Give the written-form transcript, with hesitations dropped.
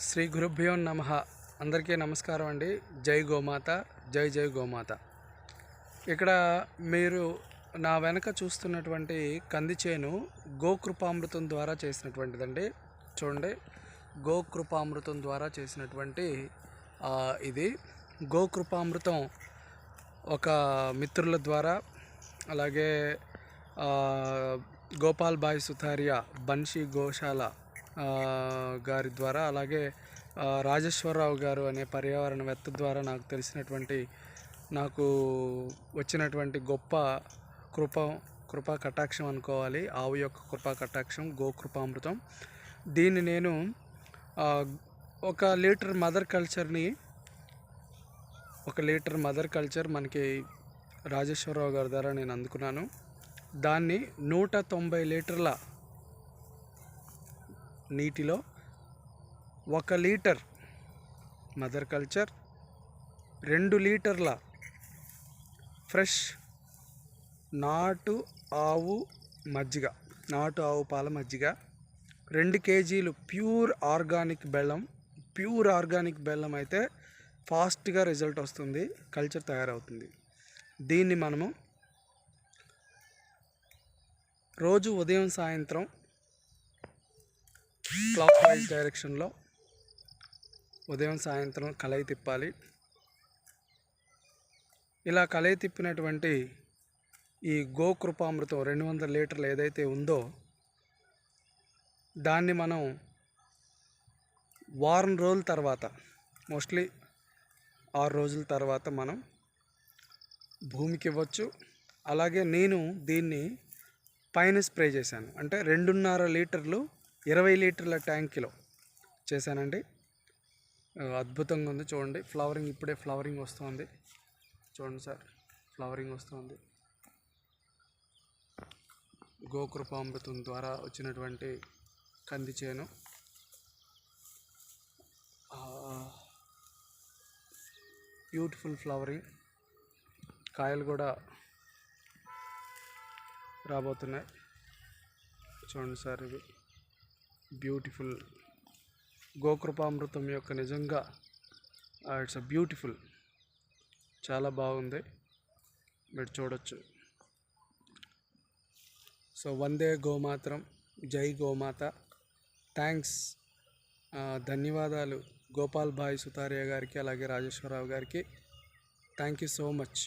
శ్రీ గురుభ్యో నమః. అందరికీ నమస్కారం అండి. జై గోమాత, జై జై గోమాత. ఇక్కడ మీరు నా వెనక చూస్తున్నటువంటి కంది చేను గోకృపామృతం ద్వారా చేసినటువంటిదండి. చూడండి, గోకృపామృతం ద్వారా చేసినటువంటి ఇది గోకృపామృతం ఒక మిత్రుల ద్వారా, అలాగే గోపాల్ భాయ్ సుతారియా బన్షీ గోశాల గారి ద్వారా, అలాగే రాజేశ్వరరావు గారు అనే పర్యావరణవేత్త ద్వారా నాకు వచ్చినటువంటి గొప్ప కృపా కటాక్షం అనుకోవాలి. ఆవు యొక్క కృపా కటాక్షం గోకృపామృతం. దీన్ని నేను 1 లీటర్ మదర్ కల్చర్ మనకి రాజేశ్వరరావు గారి ద్వారా నేను అందుకున్నాను. దాన్ని 190 లీటర్ల నీటిలో 1 లీటర్ మదర్ కల్చర్, 2 లీటర్ల ఫ్రెష్ నాటు ఆవు పాల మజ్జిగ, 2 కేజీలు ప్యూర్ ఆర్గానిక్ బెల్లం అయితే ఫాస్ట్గా రిజల్ట్ వస్తుంది, కల్చర్ తయారవుతుంది. దీన్ని మనము రోజు ఉదయం సాయంత్రం క్లాక్ వైజ్ డైరెక్షన్లో ఉదయం సాయంత్రం కలయి తిప్పాలి. ఇలా కలయి తిప్పినటువంటి ఈ గోకృపామృతం 200 లీటర్లు ఏదైతే ఉందో దాన్ని మనం వారం రోజుల తర్వాత, మోస్ట్లీ 6 రోజుల తర్వాత మనం భూమికి ఇవ్వచ్చు. అలాగే నేను దీన్ని పైన స్ప్రే చేశాను, అంటే 2.5 లీటర్లు 20 లీటర్ల ట్యాంకులో చేశానండి. అద్భుతంగా ఉంది. చూడండి, ఇప్పుడే ఫ్లవరింగ్ వస్తుంది. చూడండి సార్, ఫ్లవరింగ్ వస్తుంది. గోకృపామృతం ద్వారా వచ్చినటువంటి కంది చేను బ్యూటిఫుల్ ఫ్లవరింగ్, కాయలు కూడా రాబోతున్నాయి. చూడండి సార్, ఇది బ్యూటిఫుల్ గోకృపామృతం యొక్క నిజంగా ఇట్స్ బ్యూటిఫుల్, చాలా బాగుంది, మీరు చూడొచ్చు. సో వందే గోమాతరం, జై గోమాత. థ్యాంక్స్, ధన్యవాదాలు గోపాల్ భాయ్ సుతారియా గారికి, అలాగే రాజేశ్వరరావు గారికి. Thank you so much.